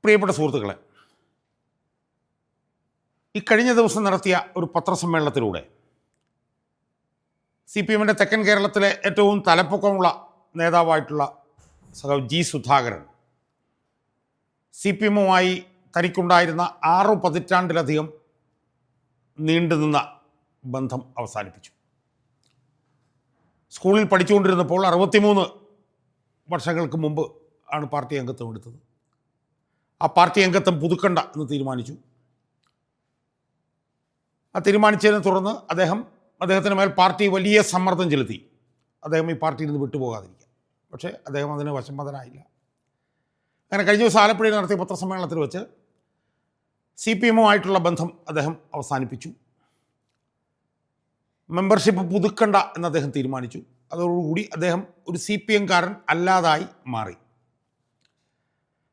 പ്രിയപ്പെട്ട സുഹൃത്തുക്കളെ, ഈ കഴിഞ്ഞ ദിവസം നടത്തിയ ഒരു പത്രസമ്മേളനത്തിലൂടെ CPM-ൻ്റെ തെക്കൻ കേരളത്തിലെ ഏറ്റവും തലപ്പൊക്കമുള്ള നേതാവായിട്ടുള്ള സഖാവ് ജി സുധാകരൻ CPM-വുമായി തനിക്കുണ്ടായിരുന്ന 6 പതിറ്റാണ്ടിലധികം നീണ്ടുനിന്ന ബന്ധം അവസാനിപ്പിച്ചു. സ്കൂളിൽ പഠിച്ചുകൊണ്ടിരുന്നപ്പോൾ 63 വർഷങ്ങൾക്ക് മുമ്പ് ആണ് പാർട്ടി അംഗത്വം എടുത്തത്. ആ പാർട്ടി അംഗത്വം പുതുക്കണ്ട എന്ന് തീരുമാനിച്ചു. ആ തീരുമാനിച്ചതിനെ തുടർന്ന് അദ്ദേഹത്തിന് മേൽ പാർട്ടി വലിയ സമ്മർദ്ദം ചെലുത്തി. അദ്ദേഹം ഈ പാർട്ടിയിൽ നിന്ന് വിട്ടുപോകാതിരിക്കുക. പക്ഷേ അദ്ദേഹം അതിന് വശംവദനായില്ല. അങ്ങനെ കഴിഞ്ഞ ദിവസം ആലപ്പുഴയിൽ നടത്തിയ പത്രസമ്മേളനത്തിൽ വെച്ച് CPM-വുമായിട്ടുള്ള ബന്ധം അദ്ദേഹം അവസാനിപ്പിച്ചു. മെമ്പർഷിപ്പ് പുതുക്കണ്ട എന്ന് അദ്ദേഹം തീരുമാനിച്ചു. അതോടുകൂടി അദ്ദേഹം ഒരു CPM-കാരൻ അല്ലാതായി മാറി.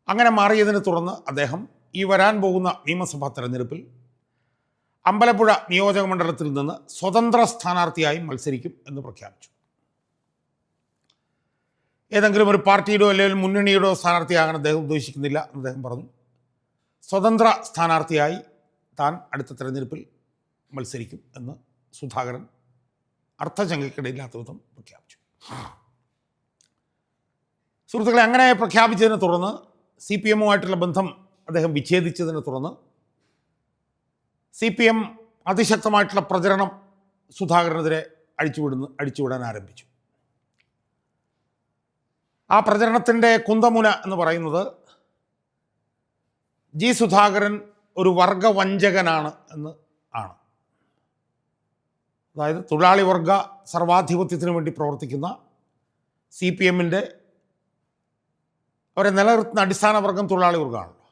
അങ്ങനെ മാറിയതിനെ തുടർന്ന് അദ്ദേഹം ഈ വരാൻ പോകുന്ന നിയമസഭാ തെരഞ്ഞെടുപ്പിൽ അമ്പലപ്പുഴ നിയോജക മണ്ഡലത്തിൽ നിന്ന് സ്വതന്ത്ര സ്ഥാനാർത്ഥിയായി മത്സരിക്കും എന്ന് പ്രഖ്യാപിച്ചു. ഏതെങ്കിലും ഒരു പാർട്ടിയുടെയോ അല്ലെങ്കിൽ മുന്നണിയുടെയോ സ്ഥാനാർത്ഥിയാകാൻ അദ്ദേഹം ഉദ്ദേശിക്കുന്നില്ല എന്ന് അദ്ദേഹം പറഞ്ഞു. സ്വതന്ത്ര സ്ഥാനാർത്ഥിയായി താൻ അടുത്ത തെരഞ്ഞെടുപ്പിൽ മത്സരിക്കും എന്ന് സുധാകരൻ അർത്ഥശങ്കയ്ക്കിടയില്ലാത്ത വിധം പ്രഖ്യാപിച്ചു. സുഹൃത്തുക്കളെ, അങ്ങനെ പ്രഖ്യാപിച്ചതിനെ തുടർന്ന് CPM-വുമായിട്ടുള്ള ബന്ധം അദ്ദേഹം വിച്ഛേദിച്ചതിനെ തുടർന്ന് CPM അതിശക്തമായിട്ടുള്ള പ്രചരണം സുധാകരനെതിരെ അഴിച്ചുവിടാൻ ആരംഭിച്ചു. ആ പ്രചരണത്തിൻ്റെ കുന്തമുന എന്ന് പറയുന്നത് ജി സുധാകരൻ ഒരു വർഗവഞ്ചകനാണ് എന്ന് ആണ്. അതായത് തൊഴിലാളി വർഗ സർവാധിപത്യത്തിന് വേണ്ടി പ്രവർത്തിക്കുന്ന CPM-ൻ്റെ അവരെ നിലനിർത്തുന്ന അടിസ്ഥാന വർഗം തൊഴിലാളി വർഗമാണല്ലോ.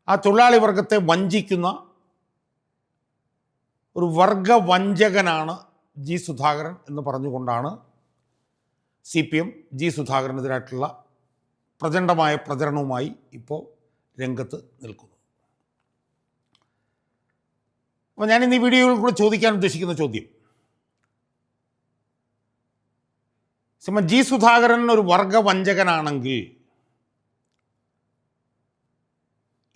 ആ തൊഴിലാളി വർഗത്തെ വഞ്ചിക്കുന്ന ഒരു വർഗവഞ്ചകനാണ് ജി സുധാകരൻ എന്ന് പറഞ്ഞുകൊണ്ടാണ് CPM ജി സുധാകരനെതിരായിട്ടുള്ള പ്രചണ്ഡമായ പ്രചരണവുമായി ഇപ്പോൾ രംഗത്ത് നിൽക്കുന്നത്. അപ്പോൾ ഞാൻ ഇന്ന് ഈ വീഡിയോയിൽ കൂടെ ചോദിക്കാൻ ഉദ്ദേശിക്കുന്ന ചോദ്യം, ജി സുധാകരൻ ഒരു വർഗവഞ്ചകനാണെങ്കിൽ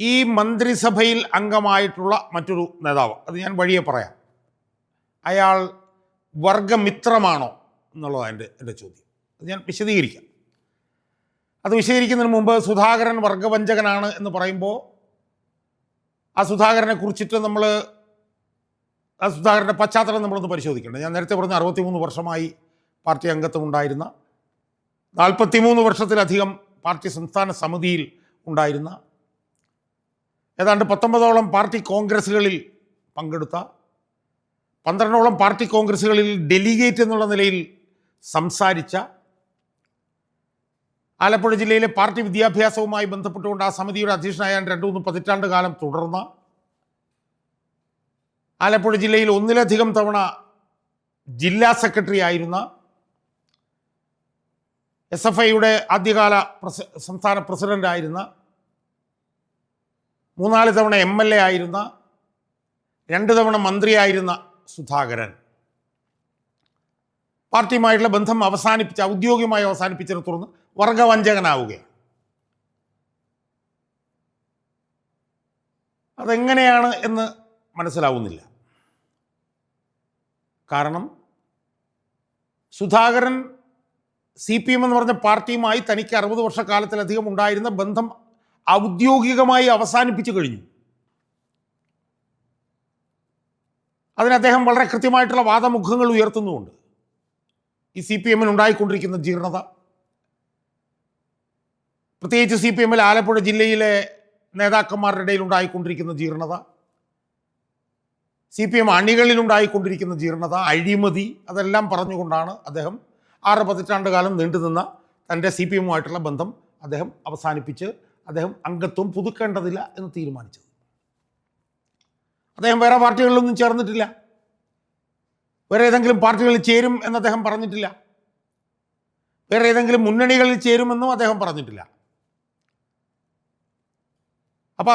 ഈ മന്ത്രിസഭയിൽ അംഗമായിട്ടുള്ള മറ്റൊരു നേതാവ്, അത് ഞാൻ വഴിയെ പറയാം, അയാൾ വർഗമിത്രമാണോ എന്നുള്ളതാണ് എൻ്റെ ചോദ്യം. അത് ഞാൻ വിശദീകരിക്കാം. അത് വിശദീകരിക്കുന്നതിന് മുമ്പ് സുധാകരൻ വർഗവഞ്ചകനാണ് എന്ന് പറയുമ്പോൾ ആ സുധാകരനെ കുറിച്ചിട്ട് ആ സുധാകരൻ്റെ പശ്ചാത്തലം നമ്മളൊന്ന് പരിശോധിക്കണം. ഞാൻ നേരത്തെ പറഞ്ഞ 63 വർഷമായി പാർട്ടി അംഗത്വം ഉണ്ടായിരുന്ന, 43 വർഷത്തിലധികം പാർട്ടി സംസ്ഥാന സമിതിയിൽ ഉണ്ടായിരുന്ന, ഏതാണ്ട് 19ഓളം പാർട്ടി കോൺഗ്രസ്സുകളിൽ പങ്കെടുത്ത, 12ഓളം പാർട്ടി കോൺഗ്രസ്സുകളിൽ ഡെലിഗേറ്റ് എന്നുള്ള നിലയിൽ സംസാരിച്ച, ആലപ്പുഴ ജില്ലയിലെ പാർട്ടി വിദ്യാഭ്യാസവുമായി ബന്ധപ്പെട്ടുകൊണ്ട് ആ സമിതിയുടെ അധ്യക്ഷനായ 2-3 പതിറ്റാണ്ട് കാലം തുടർന്ന, ആലപ്പുഴ ജില്ലയിൽ 1ലധികം തവണ ജില്ലാ സെക്രട്ടറി ആയിരുന്ന, SFIയുടെ ആദ്യകാല സംസ്ഥാന പ്രസിഡൻ്റായിരുന്ന, 3-4 തവണ MLA ആയിരുന്ന, 2 തവണ മന്ത്രിയായിരുന്ന സുധാകരൻ പാർട്ടിയുമായിട്ടുള്ള ബന്ധം ഔദ്യോഗികമായി അവസാനിപ്പിച്ചതിനെ തുടർന്ന് വർഗവഞ്ചകനാവുകയാണ്. അതെങ്ങനെയാണ് എന്ന് മനസ്സിലാവുന്നില്ല. കാരണം സുധാകരൻ CPM എന്ന് പറഞ്ഞ പാർട്ടിയുമായി തനിക്ക് 60 വർഷക്കാലത്തിലധികം ഉണ്ടായിരുന്ന ബന്ധം ഔദ്യോഗികമായി അവസാനിപ്പിച്ചു കഴിഞ്ഞു. അതിന് അദ്ദേഹം വളരെ കൃത്യമായിട്ടുള്ള വാദമുഖങ്ങൾ ഉയർത്തുന്നുമുണ്ട്. ഈ CPM-ന് ഉണ്ടായിക്കൊണ്ടിരിക്കുന്ന ജീർണത, പ്രത്യേകിച്ച് CPM-ൽ ആലപ്പുഴ ജില്ലയിലെ നേതാക്കന്മാരുടെ ഇടയിൽ ഉണ്ടായിക്കൊണ്ടിരിക്കുന്ന ജീർണത, CPM അണികളിലുണ്ടായിക്കൊണ്ടിരിക്കുന്ന ജീർണത, അഴിമതി, അതെല്ലാം പറഞ്ഞുകൊണ്ടാണ് അദ്ദേഹം 6 പതിറ്റാണ്ട് കാലം നീണ്ടുനിന്ന തൻ്റെ CPM-വുമായിട്ടുള്ള ബന്ധം അദ്ദേഹം അവസാനിപ്പിച്ച് അദ്ദേഹം അംഗത്വം പുതുക്കേണ്ടതില്ല എന്ന് തീരുമാനിച്ചത്. അദ്ദേഹം വേറെ പാർട്ടികളിലൊന്നും ചേർന്നിട്ടില്ല, വേറെ ഏതെങ്കിലും പാർട്ടികളിൽ ചേരും എന്ന് അദ്ദേഹം പറഞ്ഞിട്ടില്ല, വേറെ ഏതെങ്കിലും മുന്നണികളിൽ ചേരുമെന്നും അദ്ദേഹം പറഞ്ഞിട്ടില്ല. അപ്പോൾ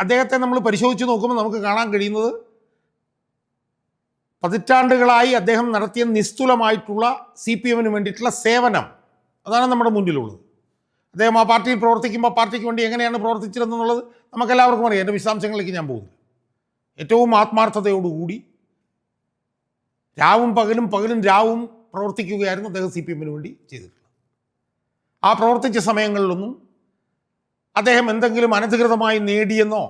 അദ്ദേഹത്തെ നമ്മൾ പരിശോധിച്ച് നോക്കുമ്പോൾ നമുക്ക് കാണാൻ കഴിയുന്നത് പതിറ്റാണ്ടുകളായി അദ്ദേഹം നടത്തിയ നിസ്തുലമായിട്ടുള്ള CPM-ന് വേണ്ടിയിട്ടുള്ള സേവനം, അതാണ് നമ്മുടെ മുന്നിലുള്ളത്. അദ്ദേഹം ആ പാർട്ടിയിൽ പ്രവർത്തിക്കുമ്പോൾ പാർട്ടിക്ക് വേണ്ടി എങ്ങനെയാണ് പ്രവർത്തിച്ചിരുന്നെന്നുള്ളത് നമുക്കെല്ലാവർക്കും അറിയാം. എൻ്റെ വിശദാംശങ്ങളിലേക്ക് ഞാൻ പോകുന്നു. ഏറ്റവും ആത്മാർത്ഥതയോടുകൂടി രാവും പകലും പകലും രാവും പ്രവർത്തിക്കുകയായിരുന്നു അദ്ദേഹം CPM വേണ്ടി ചെയ്തിട്ടുള്ളത്. ആ പ്രവർത്തിച്ച സമയങ്ങളിലൊന്നും അദ്ദേഹം എന്തെങ്കിലും അനധികൃതമായി നേടിയെന്നോ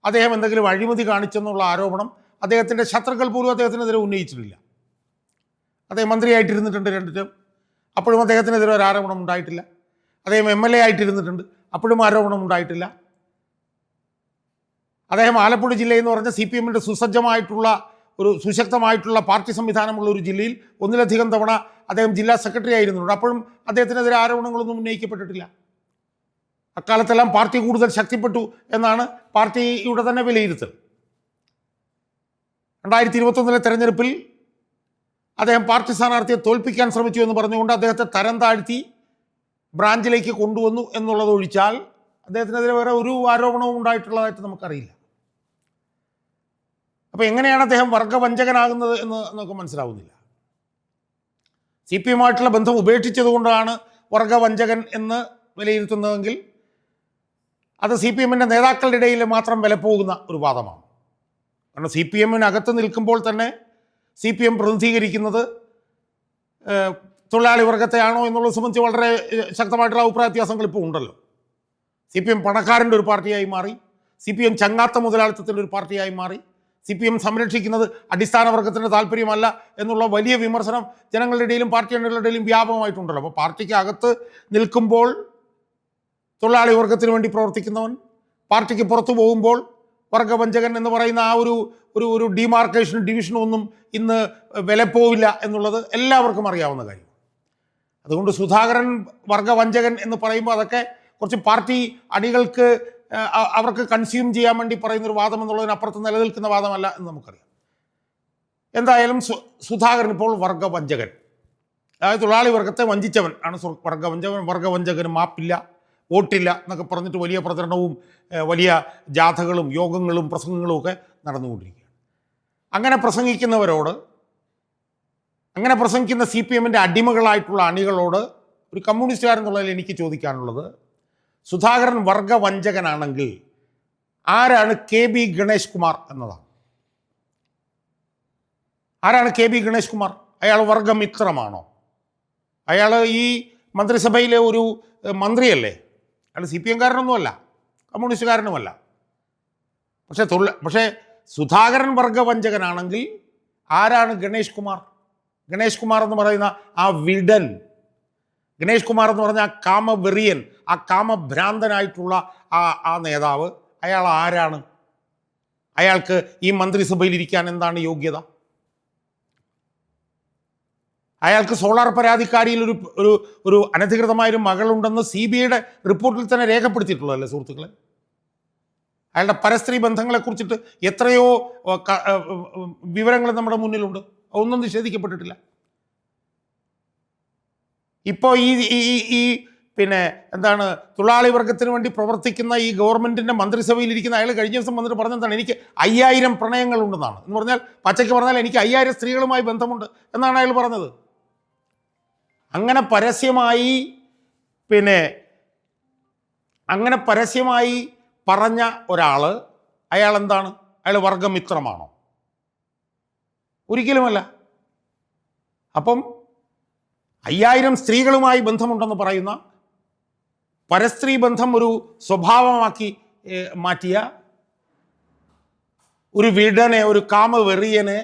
അദ്ദേഹം എന്തെങ്കിലും അഴിമതി കാണിച്ചെന്നുള്ള ആരോപണം അദ്ദേഹത്തിൻ്റെ ശത്രുക്കൾ പോലും അദ്ദേഹത്തിനെതിരെ ഉന്നയിച്ചിട്ടില്ല. അദ്ദേഹം മന്ത്രിയായിട്ടിരുന്നിട്ടുണ്ട് 2 ടേം, അപ്പോഴും അദ്ദേഹത്തിനെതിരെ ഒരു ആരോപണം ഉണ്ടായിട്ടില്ല. അദ്ദേഹം MLA ആയിട്ടിരുന്നിട്ടുണ്ട്, അപ്പോഴും ആരോപണം ഉണ്ടായിട്ടില്ല. അദ്ദേഹം ആലപ്പുഴ ജില്ലയെന്ന് പറഞ്ഞ CPM സുസജ്ജമായിട്ടുള്ള ഒരു സുശക്തമായിട്ടുള്ള പാർട്ടി സംവിധാനമുള്ള ഒരു ജില്ലയിൽ ഒന്നിലധികം തവണ അദ്ദേഹം ജില്ലാ സെക്രട്ടറി ആയിരുന്നുണ്ട്, അപ്പോഴും അദ്ദേഹത്തിനെതിരെ ആരോപണങ്ങളൊന്നും ഉന്നയിക്കപ്പെട്ടിട്ടില്ല. അക്കാലത്തെല്ലാം പാർട്ടി കൂടുതൽ ശക്തിപ്പെട്ടു എന്നാണ് പാർട്ടിയുടെ തന്നെ വിലയിരുത്തൽ. 2021 തെരഞ്ഞെടുപ്പിൽ അദ്ദേഹം പാർട്ടി സ്ഥാനാർത്ഥിയെ തോൽപ്പിക്കാൻ ശ്രമിച്ചു എന്ന് പറഞ്ഞുകൊണ്ട് അദ്ദേഹത്തെ തരം താഴ്ത്തി ബ്രാഞ്ചിലേക്ക് കൊണ്ടുവന്നു എന്നുള്ളത് ഒഴിച്ചാൽ അദ്ദേഹത്തിനെതിരെ വേറെ ഒരു ആരോപണവും ഉണ്ടായിട്ടുള്ളതായിട്ട് നമുക്കറിയില്ല. അപ്പോൾ എങ്ങനെയാണ് അദ്ദേഹം വർഗവഞ്ചകനാകുന്നത് എന്ന് നമുക്ക് മനസ്സിലാവുന്നില്ല. CPM ബന്ധം ഉപേക്ഷിച്ചതുകൊണ്ടാണ് വർഗവഞ്ചകൻ എന്ന് വിലയിരുത്തുന്നതെങ്കിൽ അത് CPM നേതാക്കളുടെ ഇടയിൽ മാത്രം വിലപ്പോകുന്ന ഒരു വാദമാണ്. കാരണം CPM നിൽക്കുമ്പോൾ തന്നെ CPM പ്രതിനിധീകരിക്കുന്നത് തൊഴിലാളി വർഗത്തെയാണോ എന്നുള്ളത് സംബന്ധിച്ച് വളരെ ശക്തമായിട്ടുള്ള അഭിപ്രായ വ്യത്യാസങ്ങൾ ഇപ്പോൾ ഉണ്ടല്ലോ. CPM പണക്കാരൻ്റെ ഒരു പാർട്ടിയായി മാറി, CPM ചങ്ങാത്ത മുതലാളിത്തത്തിൻ്റെ ഒരു പാർട്ടിയായി മാറി, CPM സംരക്ഷിക്കുന്നത് അടിസ്ഥാന വർഗത്തിൻ്റെ താല്പര്യമല്ല എന്നുള്ള വലിയ വിമർശനം ജനങ്ങളുടെ ഇടയിലും പാർട്ടി അണികളുടെ ഇടയിലും വ്യാപകമായിട്ടുണ്ടല്ലോ. അപ്പോൾ പാർട്ടിക്ക് അകത്ത് നിൽക്കുമ്പോൾ തൊഴിലാളി വർഗത്തിന് വേണ്ടി പ്രവർത്തിക്കുന്നവൻ, പാർട്ടിക്ക് പുറത്തു പോകുമ്പോൾ വർഗവഞ്ചകൻ എന്ന് പറയുന്ന ആ ഒരു ഡിമാർക്കേഷനും ഡിവിഷനും ഒന്നും ഇന്ന് വിലപ്പോവില്ല എന്നുള്ളത് എല്ലാവർക്കും അറിയാവുന്ന കാര്യം. അതുകൊണ്ട് സുധാകരൻ വർഗവഞ്ചകൻ എന്ന് പറയുമ്പോൾ അതൊക്കെ കുറച്ച് പാർട്ടി അണികൾക്ക് അവർക്ക് കൺസ്യൂം ചെയ്യാൻ വേണ്ടി പറയുന്നൊരു വാദം എന്നുള്ളതിനപ്പുറത്ത് നിലനിൽക്കുന്ന വാദമല്ല എന്ന് നമുക്കറിയാം. എന്തായാലും സുധാകരൻ ഇപ്പോൾ വർഗവഞ്ചകൻ, അതായത് തൊഴിലാളി വർഗത്തെ വഞ്ചിച്ചവൻ ആണ് വർഗവഞ്ചകൻ. വർഗവഞ്ചകന് മാപ്പില്ല, വോട്ടില്ല എന്നൊക്കെ പറഞ്ഞിട്ട് വലിയ പ്രചരണവും വലിയ ജാഥകളും യോഗങ്ങളും പ്രസംഗങ്ങളും ഒക്കെ നടന്നുകൊണ്ടിരിക്കുകയാണ്. അങ്ങനെ പ്രസംഗിക്കുന്ന CPM അടിമകളായിട്ടുള്ള അണികളോട് ഒരു കമ്മ്യൂണിസ്റ്റുകാരെന്നുള്ളതിൽ എനിക്ക് ചോദിക്കാനുള്ളത്, സുധാകരൻ വർഗവഞ്ചകനാണെങ്കിൽ ആരാണ് KB ഗണേഷ് കുമാർ എന്നതാണ്. ആരാണ് KB ഗണേഷ് കുമാർ? അയാൾ വർഗമിത്രമാണോ? അയാൾ ഈ മന്ത്രിസഭയിലെ ഒരു മന്ത്രിയല്ലേ? അയാൾ CPM കാരനൊന്നുമല്ല, കമ്മ്യൂണിസ്റ്റുകാരനുമല്ല. പക്ഷേ സുധാകരൻ വർഗവഞ്ചകനാണെങ്കിൽ ആരാണ് ഗണേഷ് കുമാർ? ഗണേഷ് കുമാർ എന്ന് പറയുന്ന ആ വിടൻ, ഗണേഷ് കുമാർ എന്ന് പറഞ്ഞ ആ കാമവെറിയൻ, ആ കാമഭ്രാന്തനായിട്ടുള്ള ആ നേതാവ്, അയാൾ ആരാണ്? അയാൾക്ക് ഈ മന്ത്രിസഭയിൽ ഇരിക്കാൻ എന്താണ് യോഗ്യത? അയാൾക്ക് സോളാർ പരാതിക്കാരിയിൽ ഒരു അനധികൃതമായൊരു മകളുണ്ടെന്ന് CBIയുടെ റിപ്പോർട്ടിൽ തന്നെ രേഖപ്പെടുത്തിയിട്ടുള്ളതല്ലേ സുഹൃത്തുക്കളെ? അയാളുടെ പരസ്ത്രീ ബന്ധങ്ങളെക്കുറിച്ചിട്ട് എത്രയോ വിവരങ്ങൾ നമ്മുടെ മുന്നിലുണ്ട്, ഒന്നും നിഷേധിക്കപ്പെട്ടിട്ടില്ല. ഇപ്പോൾ ഈ തൊഴിലാളി വർഗത്തിന് വേണ്ടി പ്രവർത്തിക്കുന്ന ഈ ഗവൺമെൻറ്റിൻ്റെ മന്ത്രിസഭയിലിരിക്കുന്ന അയാൾ കഴിഞ്ഞ ദിവസം വന്നിട്ട് പറഞ്ഞെന്താണ്, എനിക്ക് 5000 പ്രണയങ്ങളുണ്ടെന്നാണ്. എന്ന് പറഞ്ഞാൽ പച്ചയ്ക്ക് പറഞ്ഞാൽ എനിക്ക് 5000 സ്ത്രീകളുമായി ബന്ധമുണ്ട് എന്നാണ് അയാൾ പറഞ്ഞത്. അങ്ങനെ പരസ്യമായി പറഞ്ഞ ഒരാൾ, അയാൾ എന്താണ്? അയാൾ വർഗമിത്രമാണോ? ഒരിക്കലുമല്ല. അപ്പം 5000 സ്ത്രീകളുമായി ബന്ധമുണ്ടെന്ന് പറയുന്ന, പരസ്ത്രീ ബന്ധം ഒരു സ്വഭാവമാക്കി മാറ്റിയ ഒരു വിടനെ, ഒരു കാമവെറിയനെ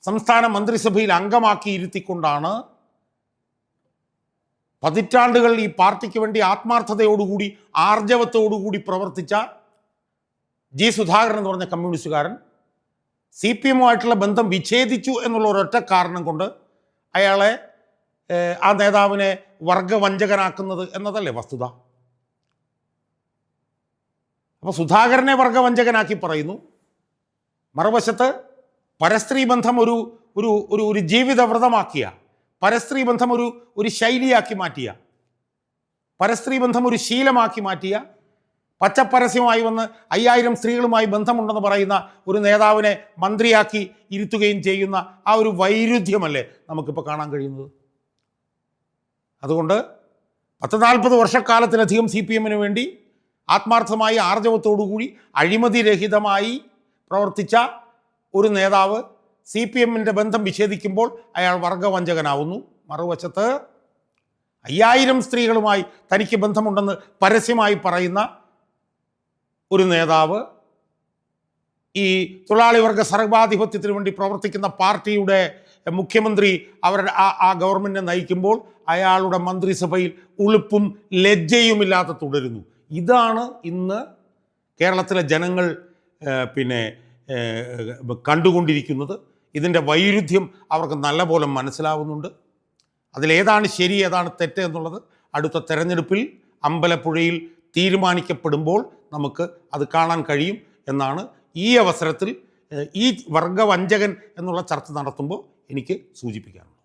സംസ്ഥാന മന്ത്രിസഭയിൽ അംഗമാക്കി ഇരുത്തിക്കൊണ്ടാണ് പതിറ്റാണ്ടുകൾ ഈ പാർട്ടിക്ക് വേണ്ടി ആത്മാർത്ഥതയോടുകൂടി ആർജവത്തോടുകൂടി പ്രവർത്തിച്ച സുധാകരൻ എന്ന് പറഞ്ഞ കമ്മ്യൂണിസ്റ്റുകാരൻ CPM ബന്ധം വിച്ഛേദിച്ചു എന്നുള്ള ഒരൊറ്റ കാരണം കൊണ്ട് അയാളെ, ആ നേതാവിനെ വർഗവഞ്ചകനാക്കുന്നത് എന്നതല്ലേ വസ്തുത. അപ്പോൾ സുധാകരനെ വർഗവഞ്ചകനാക്കി പറയുന്നു, മറുവശത്ത് പരസ്ത്രീ ബന്ധം ഒരു ജീവിതവ്രതമാക്കിയ, പരസ്ത്രീ ബന്ധം ഒരു ശൈലിയാക്കി മാറ്റിയ, പരസ്ത്രീ ബന്ധം ഒരു ശീലമാക്കി മാറ്റിയ, പച്ചപ്പരസ്യമായി വന്ന് 5000 സ്ത്രീകളുമായി ബന്ധമുണ്ടെന്ന് പറയുന്ന ഒരു നേതാവിനെ മന്ത്രിയാക്കി ഇരുത്തുകയും ചെയ്യുന്ന ആ ഒരു വൈരുദ്ധ്യമല്ലേ നമുക്കിപ്പോൾ കാണാൻ കഴിയുന്നത്. അതുകൊണ്ട് 40 വർഷക്കാലത്തിലധികം CPM-ന് വേണ്ടി ആത്മാർത്ഥമായി ആർജവത്തോടുകൂടി അഴിമതിരഹിതമായി പ്രവർത്തിച്ച ഒരു നേതാവ് CPM-ൻ്റെ ബന്ധം വിച്ഛേദിക്കുമ്പോൾ അയാൾ വർഗവഞ്ചകനാവുന്നു. മറുവശത്ത് 5000 സ്ത്രീകളുമായി തനിക്ക് ബന്ധമുണ്ടെന്ന് പരസ്യമായി പറയുന്ന ഒരു നേതാവ് ഈ തൊഴിലാളി വർഗ സർവാധിപത്യത്തിന് വേണ്ടി പ്രവർത്തിക്കുന്ന പാർട്ടിയുടെ മുഖ്യമന്ത്രി അവരുടെ ആ ഗവൺമെൻറ്റിനെ നയിക്കുമ്പോൾ അയാളുടെ മന്ത്രിസഭയിൽ ഉളുപ്പും ലജ്ജയുമില്ലാതെ തുടരുന്നു. ഇതാണ് ഇന്ന് കേരളത്തിലെ ജനങ്ങൾ കണ്ടുകൊണ്ടിരിക്കുന്നത്. ഇതിൻ്റെ വൈരുദ്ധ്യം അവർക്ക് നല്ലപോലെ മനസ്സിലാവുന്നുണ്ട്. അതിലേതാണ് ശരി ഏതാണ് തെറ്റ് എന്നുള്ളത് അടുത്ത തെരഞ്ഞെടുപ്പിൽ അമ്പലപ്പുഴയിൽ തീരുമാനിക്കപ്പെടുമ്പോൾ നമുക്ക് അത് കാണാൻ കഴിയും എന്നാണ് ഈ അവസരത്തിൽ ഈ വർഗവഞ്ചകൻ എന്നുള്ള ചർച്ച നടത്തുമ്പോൾ എനിക്ക് സൂചിപ്പിക്കാനുള്ളത്.